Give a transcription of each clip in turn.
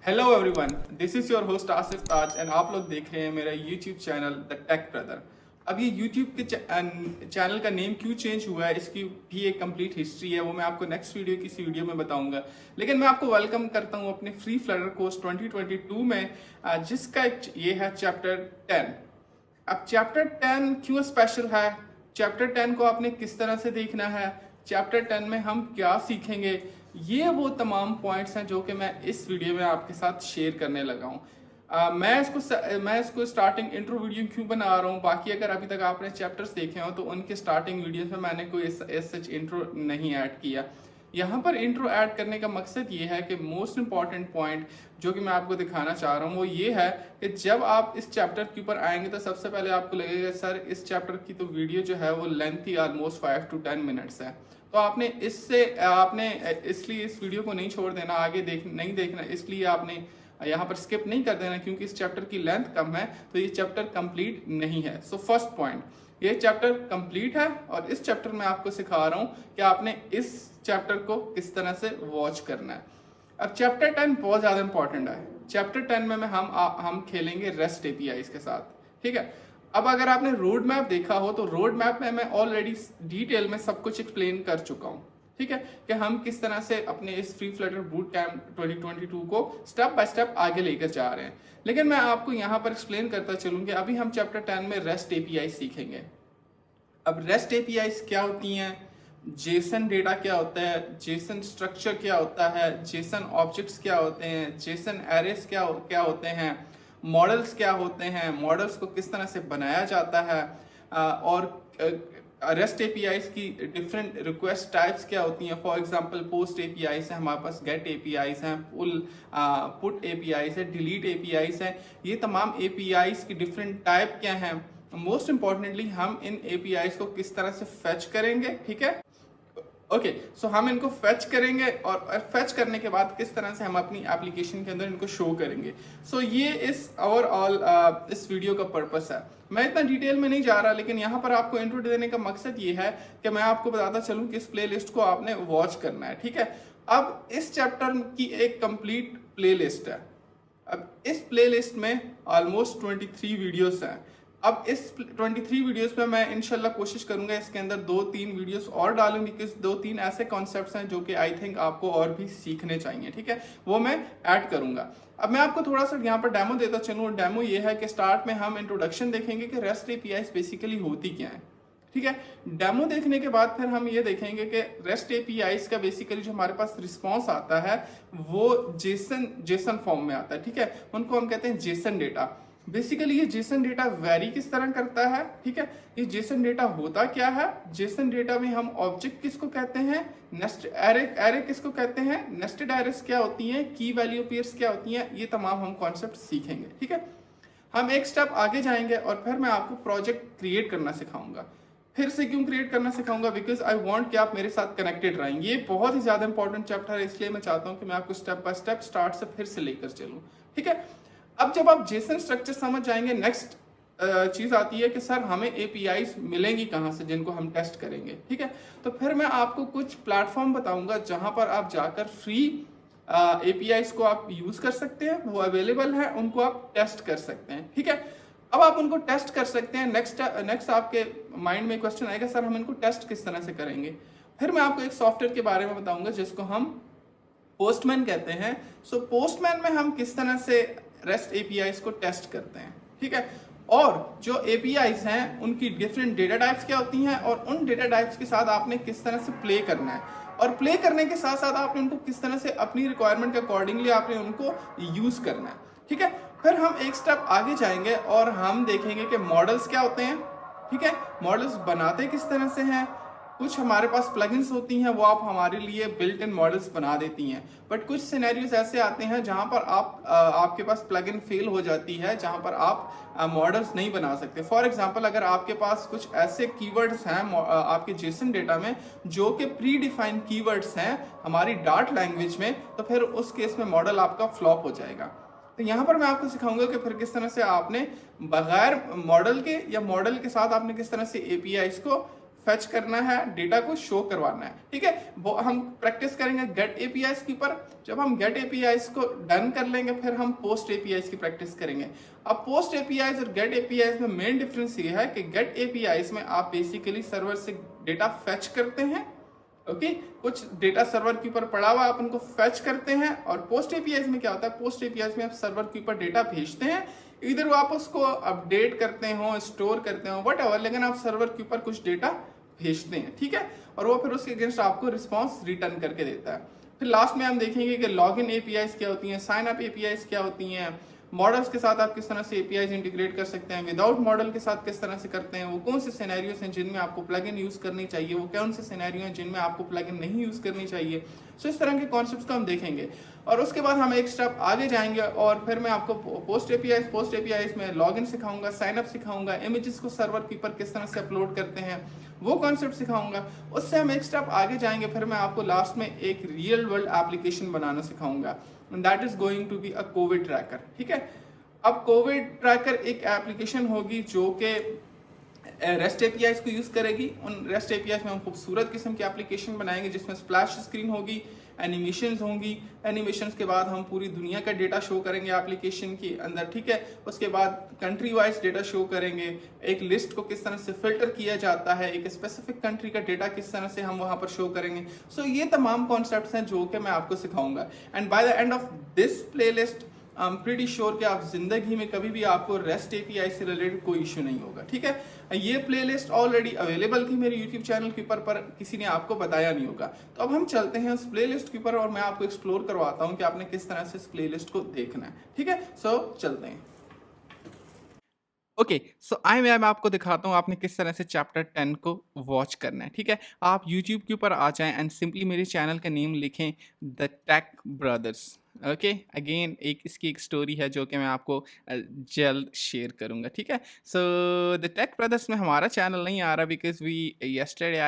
Hello everyone, this is your host axiftaj and आप लोग देख रहे हैं मेरा YouTube channel the tech brother. अब ये यूट्यूब के चैनल का नेम क्यों चेंज हुआ है, इसकी भी एक कंप्लीट हिस्ट्री है, वो मैं आपको नेक्स्ट वीडियो किसी वीडियो में बताऊंगा। लेकिन मैं आपको वेलकम करता हूँ अपने फ्री फ्लटर कोर्स 2022 में, जिसका ये है चैप्टर 10। अब चैप्टर 10 क्यों स्पेशल है, चैप्टर 10 को आपने किस तरह से देखना है, चैप्टर 10 में हम क्या सीखेंगे, ये वो तमाम पॉइंट्स हैं जो कि मैं इस वीडियो में आपके साथ शेयर करने लगा हूँ। मैं इसको स्टार्टिंग इंट्रो वीडियो क्यों बना रहा हूँ, बाकी अगर अभी तक आपने चैप्टर्स देखे हो तो उनके स्टार्टिंग वीडियोस में मैंने कोई सच इंट्रो नहीं ऐड किया। यहाँ पर इंट्रो ऐड करने का मकसद ये है कि मोस्ट इंपॉर्टेंट पॉइंट जो कि मैं आपको दिखाना चाह रहा हूँ वो ये है कि जब आप इस चैप्टर के ऊपर आएंगे तो सबसे पहले आपको लगेगा सर इस चैप्टर की तो वीडियो जो है वो length he almost 5 to 10 minutes है, तो आपने इसलिए इस वीडियो को नहीं छोड़ देना, आगे नहीं देखना, इसलिए आपने यहाँ पर स्किप नहीं कर देना क्योंकि इस चैप्टर की लेंथ कम है, तो ये चैप्टर कंप्लीट नहीं है। सो फर्स्ट पॉइंट, ये चैप्टर कंप्लीट है और इस चैप्टर में आपको सिखा रहा हूँ कि आपने इस चैप्टर को किस तरह से वॉच करना है। अब चैप्टर 10 बहुत ज़्यादा इंपॉर्टेंट है। चैप्टर 10 में हम खेलेंगे रेस्ट एपीआईज के साथ, ठीक है। अब अगर आपने रोड मैप देखा हो तो रोड मैप में मैं ऑलरेडी डिटेल में सब कुछ एक्सप्लेन कर चुका हूँ, ठीक है, कि हम किस तरह से अपने इस फ्री फ्लटर बूट कैंप 2022 को स्टेप बाय स्टेप आगे लेकर जा रहे हैं। लेकिन मैं आपको यहाँ पर एक्सप्लेन करता चलूंगी। अभी हम चैप्टर 10 में रेस्ट एपीआई सीखेंगे। अब रेस्ट एपीआई क्या होती हैं, जेसन डेटा क्या होता है, जेसन स्ट्रक्चर क्या होता है, जेसन ऑब्जेक्ट्स क्या होते हैं, जेसन एरेस क्या होते हैं, मॉडल्स क्या होते हैं, मॉडल्स को किस तरह से बनाया जाता है, और रेस्ट एपीआईज की डिफरेंट रिक्वेस्ट टाइप्स क्या होती हैं। फॉर एग्जांपल पोस्ट एपीआईज है, हमारे पास गेट एपीआईज हैं, पुट एपीआईज है, डिलीट एपीआईज है। ये तमाम एपीआईज की डिफरेंट टाइप क्या हैं। मोस्ट इंपॉर्टेंटली हम इन एपीआईज को किस तरह से फेच करेंगे, ठीक है। ओके, सो हम इनको फेच करेंगे और फेच करने के बाद किस तरह से हम अपनी एप्लीकेशन के अंदर इनको शो करेंगे। सो ये इस ओवरऑल इस वीडियो का पर्पस है। मैं इतना डिटेल में नहीं जा रहा, लेकिन यहाँ पर आपको इंट्रो देने का मकसद ये है कि मैं आपको बताता चलूँ कि इस प्लेलिस्ट को आपने वॉच करना है, ठीक है। अब इस चैप्टर की एक कंप्लीट प्लेलिस्ट है। अब इस प्लेलिस्ट में ऑलमोस्ट 23 वीडियोस हैं। अब इस 23 वीडियोस में मैं इंशाल्लाह कोशिश करूंगा इसके अंदर 2-3 वीडियोस और डालूं, बिकॉज 2-3 ऐसे कॉन्सेप्ट्स हैं जो कि आई थिंक आपको और भी सीखने चाहिए, ठीक है, वो मैं ऐड करूंगा। अब मैं आपको थोड़ा सा यहाँ पर डेमो देता चलूँ। डेमो ये है कि स्टार्ट में हम इंट्रोडक्शन देखेंगे कि रेस्ट एपीआईज बेसिकली होती क्या है, ठीक है। डेमो देखने के बाद फिर हम ये देखेंगे कि रेस्ट एपीआईज का बेसिकली जो हमारे पास रिस्पॉन्स आता है वो जेसन फॉर्म में आता है, ठीक है। उनको हम कहते हैं जेसन डेटा। बेसिकली ये जेसन डेटा वेरी किस तरह करता है, ठीक है। ये जेसन डेटा होता क्या है, जेसन डेटा में हम ऑब्जेक्ट किसको कहते हैं, नेस्टेड एरे किसको कहते हैं, नेस्टेड एरेस क्या होती हैं, की वैल्यू पेयर्स क्या होती हैं, ये तमाम हम कॉन्सेप्ट सीखेंगे, ठीक है। हम एक स्टेप आगे जाएंगे और फिर मैं आपको प्रोजेक्ट क्रिएट करना सिखाऊंगा। फिर से क्यों क्रिएट करना सिखाऊंगा, बिकॉज आई वांट कि आप मेरे साथ कनेक्टेड रहें। ये बहुत ही ज्यादा इंपॉर्टेंट चैप्टर है, इसलिए मैं चाहता हूं कि मैं आपको स्टेप बाय स्टेप स्टार्ट से फिर से लेकर चलूं, ठीक है। अब जब आप जेसन स्ट्रक्चर समझ जाएंगे, नेक्स्ट चीज आती है कि सर हमें एपीआईज मिलेंगी कहाँ से जिनको हम टेस्ट करेंगे, ठीक है। तो फिर मैं आपको कुछ प्लेटफॉर्म बताऊंगा जहां पर आप जाकर फ्री एपीआईज को आप यूज कर सकते हैं, वो अवेलेबल है, उनको आप टेस्ट कर सकते हैं, ठीक है। अब आप उनको टेस्ट कर सकते हैं। नेक्स्ट आपके माइंड में क्वेश्चन आएगा सर हम इनको टेस्ट किस तरह से करेंगे। फिर मैं आपको एक सॉफ्टवेयर के बारे में बताऊंगा जिसको हम पोस्टमैन कहते हैं। सो पोस्टमैन में हम किस तरह से रेस्ट एपीआईज को टेस्ट करते हैं, ठीक है। और जो एपीआईज हैं उनकी डिफरेंट डेटा टाइप्स क्या होती हैं और उन डेटा टाइप्स के साथ आपने किस तरह से प्ले करना है, और प्ले करने के साथ साथ आपने उनको किस तरह से अपनी रिक्वायरमेंट के अकॉर्डिंगली आपने उनको यूज करना है, ठीक है। फिर हम एक स्टेप आगे जाएंगे और हम देखेंगे कि मॉडल्स क्या होते हैं, ठीक है। मॉडल्स बनाते किस तरह से हैं। कुछ हमारे पास प्लगइन्स होती हैं वो आप हमारे लिए बिल्ट इन मॉडल्स बना देती हैं, बट कुछ सिनेरियोज ऐसे आते हैं जहां पर आपके पास प्लगइन फेल हो जाती है, जहां पर आप मॉडल्स नहीं बना सकते। फॉर एग्जांपल अगर आपके पास कुछ ऐसे कीवर्ड्स हैं आपके जेसन डेटा में जो कि प्री डिफाइंड कीवर्ड्स हैं हमारी डार्ट लैंग्वेज में, तो फिर उस केस में मॉडल आपका फ्लॉप हो जाएगा। तो यहाँ पर मैं आपको सिखाऊंगा कि फिर किस तरह से आपने बगैर मॉडल के या मॉडल के साथ आपने किस तरह से एपीआईज को फेच करना है, डेटा को शो करवाना है, ठीक है। वो हम प्रैक्टिस करेंगे गेट एपीआईज के ऊपर। जब हम गेट एपीआईज को डन कर लेंगे फिर हम पोस्ट एपीआईज की प्रैक्टिस करेंगे। अब पोस्ट एपीआईज और गेट एपीआईज में मेन डिफरेंस ये है कि गेट एपीआईज में आप बेसिकली सर्वर से डेटा फेच करते हैं, ओके कुछ डेटा सर्वर के ऊपर पड़ा हुआ आप उनको फेच करते हैं। और पोस्ट एपीआईज में क्या होता है, पोस्ट एपीआईज में आप सर्वर के ऊपर डेटा भेजते हैं, इधर वो आप उसको अपडेट करते हो, स्टोर करते हो, व्हाटएवर, लेकिन आप सर्वर के ऊपर कुछ डेटा भेजते हैं, ठीक है। और वो फिर उसके अगेंस्ट आपको रिस्पॉन्स रिटर्न करके देता है। फिर लास्ट में हम देखेंगे कि लॉगिन एपीआईज क्या होती हैं, साइन अप एपीआईज क्या होती हैं, मॉडल्स के साथ आप किस तरह से एपीआईज इंटीग्रेट कर सकते हैं, विदाउट मॉडल के साथ किस तरह से करते हैं, वो कौन से सिनेरियोस हैं जिनमें आपको प्लगइन यूज करनी चाहिए, वो कौन से सिनेरियो हैं जिनमें आपको प्लगइन नहीं यूज करनी चाहिए। सो इस तरह के कॉन्सेप्ट्स को हम देखेंगे और उसके बाद हम एक स्टेप आगे जाएंगे और फिर मैं आपको पोस्ट एपीआईज में लॉगिन सिखाऊंगा, साइन अप सिखाऊंगा, इमेजेस को सर्वर के ऊपर किस तरह से अपलोड करते हैं वो कॉन्सेप्ट सिखाऊंगा। उससे हम एक स्टेप आगे जाएंगे, फिर मैं आपको लास्ट में एक रियल वर्ल्ड एप्लीकेशन बनाना सिखाऊंगा, that is going to be a COVID tracker, ठीक है। अब कोविड ट्रैकर एक एप्लीकेशन होगी जो कि रेस्ट एपीआईज को यूज करेगी। उन रेस्ट एपीआईज में हम खूबसूरत किस्म की एप्लीकेशन बनाएंगे जिसमें स्प्लैश स्क्रीन होगी, एनिमेशंस होंगी, एनिमेशंस के बाद हम पूरी दुनिया का डेटा शो करेंगे एप्लीकेशन के अंदर, ठीक है। उसके बाद कंट्री वाइज डेटा शो करेंगे, एक लिस्ट को किस तरह से फिल्टर किया जाता है, एक स्पेसिफिक कंट्री का डेटा किस तरह से हम वहां पर शो करेंगे। सो ये तमाम कॉन्सेप्ट्स हैं जो कि मैं आपको सिखाऊंगा। And by the end of this playlist I am pretty sure कि आप जिंदगी में कभी भी आपको रेस्ट एपीआई से रिलेटेड कोई इशू नहीं होगा, ठीक है। ये प्लेलिस्ट ऑलरेडी अवेलेबल थी मेरे यूट्यूब चैनल के ऊपर, पर किसी ने आपको बताया नहीं होगा। तो अब हम चलते हैं उस प्लेलिस्ट के ऊपर और मैं आपको एक्सप्लोर करवाता हूं कि आपने किस तरह से इस प्लेलिस्ट को देखना है, ठीक है। सो चलते हैं। ओके सो मैं आपको दिखाता हूँ आपने किस तरह से चैप्टर 10 को वॉच करना है, ठीक है। आप यूट्यूब के ऊपर आ जाएं एंड सिंपली मेरे चैनल का नेम लिखें the tech brothers, okay. Again इसकी एक स्टोरी है जो कि मैं आपको जल्द शेयर करूंगा, ठीक है। सो द टेक ब्रदर्स में हमारा चैनल नहीं आ रहा because we yesterday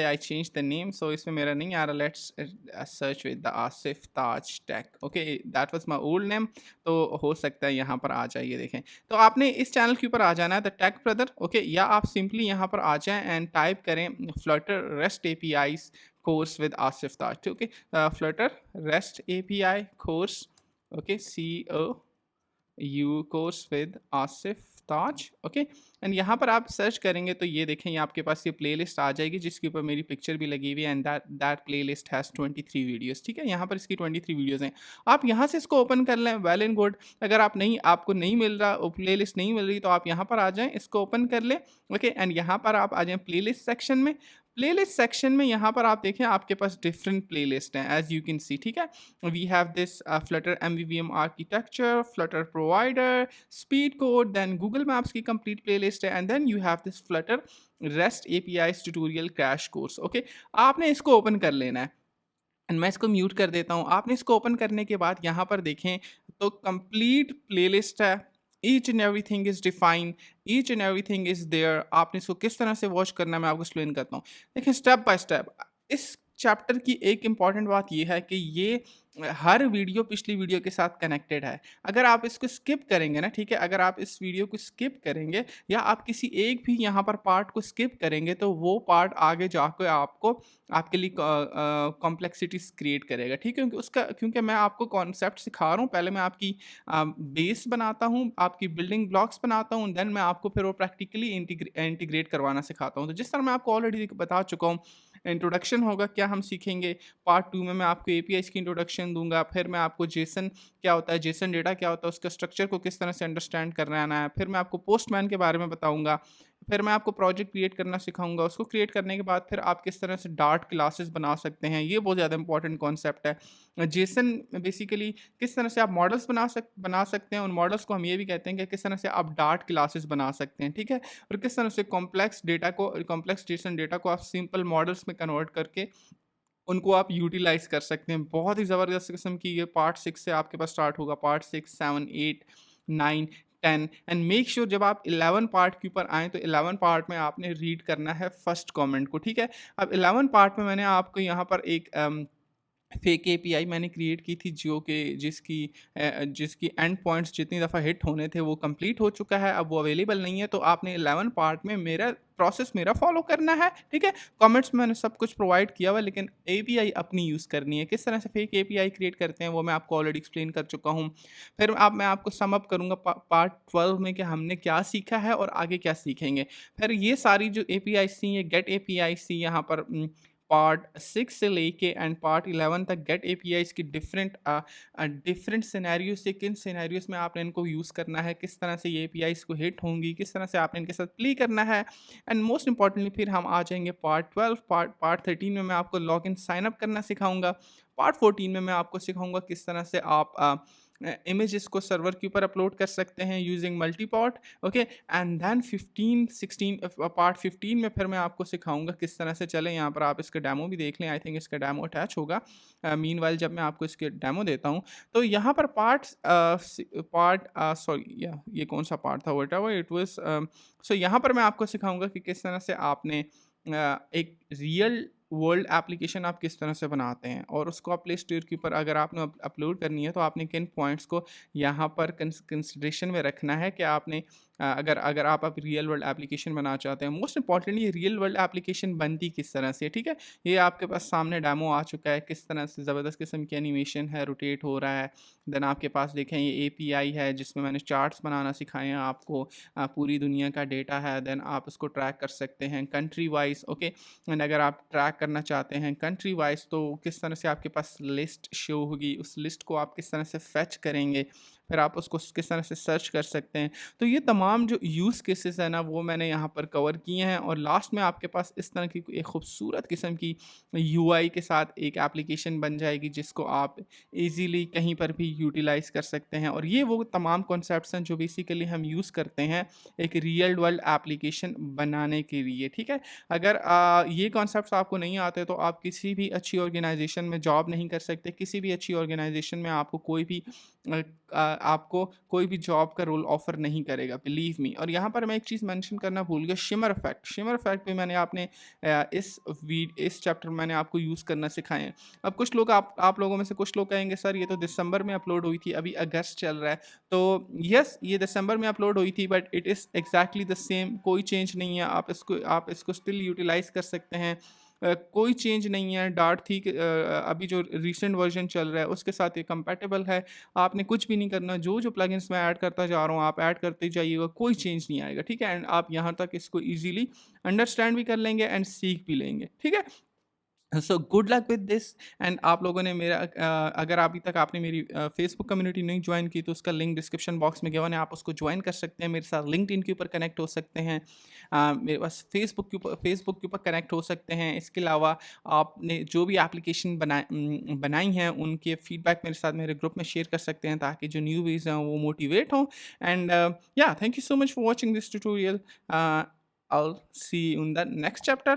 I changed the name, so इसमें मेरा नहीं आ रहा। Let's search with the Asif Taj tech, okay that was my old name, तो हो सकता है यहाँ पर आ जाइए। देखें तो आपने इस चैनल के ऊपर आ जाना है द टेक ब्रदर, ओके, या आप सिंपली यहाँ पर आ जाएं एंड टाइप करें Flutter REST APIs course with Asif Taj, okay. Flutter rest API course, okay, COU course with Asif Taj, okay. And यहाँ पर आप सर्च करेंगे तो ये देखें, ये आपके पास ये प्लेलिस्ट आ जाएगी जिसके ऊपर मेरी पिक्चर भी लगी हुई है and that playlist has 23 videos, ठीक है। यहाँ पर इसकी 23 वीडियोस हैं। आप यहाँ से इसको ओपन कर लें, वेल एंड गुड। अगर आपको नहीं मिल रहा, प्लेलिस्ट नहीं मिल रही, तो आप यहाँ पर आ जाएं, इसको ओपन कर लें, ओके। एंड यहाँ पर आप आ जाएं प्लेलिस्ट सेक्शन में। प्लेलिस्ट सेक्शन में यहाँ पर आप देखें आपके पास डिफरेंट प्लेलिस्ट हैं एज यू कैन सी, ठीक है। We have this Flutter MVVM architecture, Flutter provider, speed code, then Google Maps की कंप्लीट प्लेलिस्ट है, and then you have this Flutter REST APIs tutorial crash course, okay. आपने इसको open कर लेना है and मैं इसको म्यूट कर देता हूँ। आपने इसको ओपन करने के बाद यहाँ पर देखें तो कंप्लीट प्लेलिस्ट है, each and everything is defined, each and everything is there. आपने इसको किस तरह से वॉच करना है मैं आपको एक्सप्लेन करता हूँ। देखिए स्टेप बाय स्टेप। इस चैप्टर की एक इम्पॉर्टेंट बात यह है कि ये हर वीडियो पिछली वीडियो के साथ कनेक्टेड है। अगर आप इसको स्किप करेंगे ना, ठीक है, अगर आप इस वीडियो को स्किप करेंगे या आप किसी एक भी यहाँ पर पार्ट को स्किप करेंगे तो वो पार्ट आगे जाकर आपके लिए कॉम्प्लेक्सिटीज क्रिएट करेगा, ठीक है। क्योंकि मैं आपको कॉन्सेप्ट सिखा रहा हूँ, पहले मैं आपकी बेस बनाता हूँ, आपकी बिल्डिंग ब्लॉक्स बनाता हूँ, देन मैं आपको फिर वो प्रैक्टिकली इंटीग्रेट करवाना सिखाता हूँ। तो जिस तरह मैं आपको ऑलरेडी बता चुका हूँ, इंट्रोडक्शन होगा, क्या हम सीखेंगे। पार्ट 2 में मैं आपको एपीआईज की इंट्रोडक्शन दूंगा, फिर मैं आपको जेसन क्या होता है, जेसन डेटा क्या होता है, उसका स्ट्रक्चर को किस तरह से अंडरस्टैंड करना है, फिर मैं आपको पोस्टमैन के बारे में बताऊंगा, फिर मैं आपको प्रोजेक्ट क्रिएट करना सिखाऊंगा। उसको क्रिएट करने के बाद फिर आप किस तरह से डार्ट क्लासेस बना सकते हैं, ये बहुत ज़्यादा इंपॉर्टेंट कॉन्सेप्ट है। जेसन बेसिकली किस तरह से आप मॉडल्स बना सकते हैं, उन मॉडल्स को हम ये भी कहते हैं कि किस तरह से आप डार्ट क्लासेस बना सकते हैं, ठीक है। और किस तरह से कॉम्प्लेक्स जेसन डेटा को आप सिंपल मॉडल्स में कन्वर्ट करके उनको आप यूटिलाइज कर सकते हैं। बहुत ही ज़बरदस्त किस्म की ये पार्ट 6 से आपके पास स्टार्ट होगा, पार्ट 6, 7, 8, 9, 10 एंड मेक श्योर जब आप 11 पार्ट के ऊपर आएँ तो 11 पार्ट में आपने रीड करना है फर्स्ट कमेंट को, ठीक है। अब 11 पार्ट में मैंने आपको यहाँ पर एक फेक एपीआई मैंने क्रिएट की थी जो कि जिसकी एंड पॉइंट्स जितनी दफ़ा हिट होने थे वो कंप्लीट हो चुका है, अब वो अवेलेबल नहीं है। तो आपने 11 पार्ट में मेरा प्रोसेस मेरा फॉलो करना है, ठीक है। कमेंट्स में मैंने सब कुछ प्रोवाइड किया हुआ, लेकिन एपीआई अपनी यूज़ करनी है। किस तरह से फेक एपीआई क्रिएट करते हैं वो मैं आपको ऑलरेडी एक्सप्लेन कर चुका हूँ। फिर अब मैं आपको सम अप करूँगा पार्ट 12 में कि हमने क्या सीखा है और आगे क्या सीखेंगे। फिर ये सारी जो एपीआई थी, ये गेट एपीआई थी, यहाँ पर पार्ट 6 से लेके एंड पार्ट 11 तक गेट एपीआईज़ की डिफरेंट सिनेरियो से किन सिनेरियोज़ में आपने इनको यूज़ करना है, किस तरह से ये एपीआईज़ को हिट होंगी, किस तरह से आपने इनके साथ प्ले करना है। एंड मोस्ट इंपॉर्टेंटली फिर हम आ जाएँगे पार्ट 12, पार्ट 13 में मैं आपको लॉगिन साइन अप करना सिखाऊँगा। पार्ट 14 में मैं आपको सिखाऊँगा किस तरह से आप इमेजेस को सर्वर के ऊपर अपलोड कर सकते हैं using multipot, okay. And then 15 16 part 15 में फिर मैं आपको सिखाऊंगा किस तरह से चले। यहाँ पर आप इसका डेमो भी देख लें, आई थिंक इसका डेमो अटैच होगा मीनवाइल जब मैं आपको इसके डेमो देता हूँ। तो यहाँ पर सॉरी ये कौन सा पार्ट था, व्हाटएवर इट वाज। सो यहाँ पर मैं आपको सिखाऊंगा कि किस तरह से आपने एक रियल वर्ल्ड एप्लीकेशन आप किस तरह से बनाते हैं और उसको आप प्ले स्टोर के ऊपर अगर आपने अपलोड करनी है तो आपने किन पॉइंट्स को यहाँ पर कंसिडरेशन में रखना है कि आपने अगर अगर आप रियल वर्ल्ड एप्लीकेशन बनाना चाहते हैं। Most importantly real world application बनती किस तरह से, ठीक है। ये आपके पास सामने डेमो आ चुका है, किस तरह से ज़बरदस्त किस्म की एनिमेशन है, रोटेट हो रहा है। देन आपके पास देखें ये एपीआई है जिसमें मैंने चार्ट्स बनाना सिखाए हैं आपको, पूरी दुनिया का डेटा है। देन आप उसको ट्रैक कर सकते हैं कंट्री वाइज, ओके। एंड अगर आप ट्रैक करना चाहते हैं कंट्री वाइज तो किस तरह से आपके पास लिस्ट शो होगी, उस लिस्ट को आप किस तरह से फेच करेंगे, फिर आप उसको किस तरह से सर्च कर सकते हैं। तो ये तमाम जो यूज़ केसेस है ना वो मैंने यहाँ पर कवर किए हैं और लास्ट में आपके पास इस तरह की एक खूबसूरत किस्म की यूआई के साथ एक एप्लीकेशन बन जाएगी जिसको आप इजीली कहीं पर भी यूटिलाइज़ कर सकते हैं। और ये वो तमाम कॉन्सेप्ट्स हैं जो बेसिकली हम यूज़ करते हैं एक रियल वर्ल्ड एप्लीकेशन बनाने के लिए, ठीक है। अगर ये कॉन्सेप्ट्स आपको नहीं आते तो आप किसी भी अच्छी ऑर्गेनाइजेशन में जॉब नहीं कर सकते, किसी भी अच्छी ऑर्गेनाइजेशन में आपको कोई भी आपको कोई भी जॉब का रोल ऑफर नहीं करेगा, बिलीव मी। और यहाँ पर मैं एक चीज़ मेंशन करना भूल गया, शिमर इफेक्ट भी मैंने आपने इस चैप्टर में मैंने आपको यूज़ करना सिखाए हैं। अब कुछ लोग आप लोगों में से कुछ लोग कहेंगे सर ये तो दिसंबर में अपलोड हुई थी, अभी अगस्त चल रहा है। तो यस ये दिसंबर में अपलोड हुई थी but it is exactly the same, कोई चेंज नहीं है। आप इसको स्टिल यूटिलाइज कर सकते हैं, कोई चेंज नहीं है। डार्ट थी कि अभी जो रिसेंट वर्जन चल रहा है उसके साथ ये कंपैटिबल है। आपने कुछ भी नहीं करना, जो प्लगइन्स मैं ऐड करता जा रहा हूँ आप ऐड करते जाइएगा, कोई चेंज नहीं आएगा, ठीक है। एंड आप यहाँ तक इसको ईजिली अंडरस्टैंड भी कर लेंगे एंड सीख भी लेंगे, ठीक है। So good luck with this. And आप लोगों ने मेरा अगर अभी तक आपने मेरी फेसबुक कम्युनिटी नहीं ज्वाइन की तो उसका लिंक डिस्क्रिप्शन बॉक्स में गिवन है, आप उसको ज्वाइन कर सकते हैं, मेरे साथ लिंक्डइन के ऊपर कनेक्ट हो सकते हैं, मेरे पास फेसबुक के ऊपर कनेक्ट हो सकते हैं। इसके अलावा आपने जो भी एप्लीकेशन बनाई हैं उनके फीडबैक मेरे साथ मेरे ग्रुप में शेयर कर सकते हैं ताकि जो न्यूबीज़ हैं वो मोटिवेट हों। एंड या thank you so much for watching this tutorial. I'll see you in the next chapter.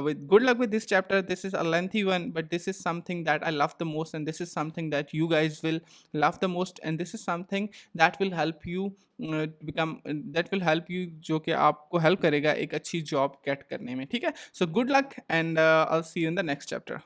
With good luck with this chapter. This is a lengthy one, but this is something that I love the most, and this is something that you guys will love the most, and this is something that will help you that will help you जो कि आपको help करेगा एक अच्छी job get करने में, ठीक है। So good luck and I'll see you in the next chapter.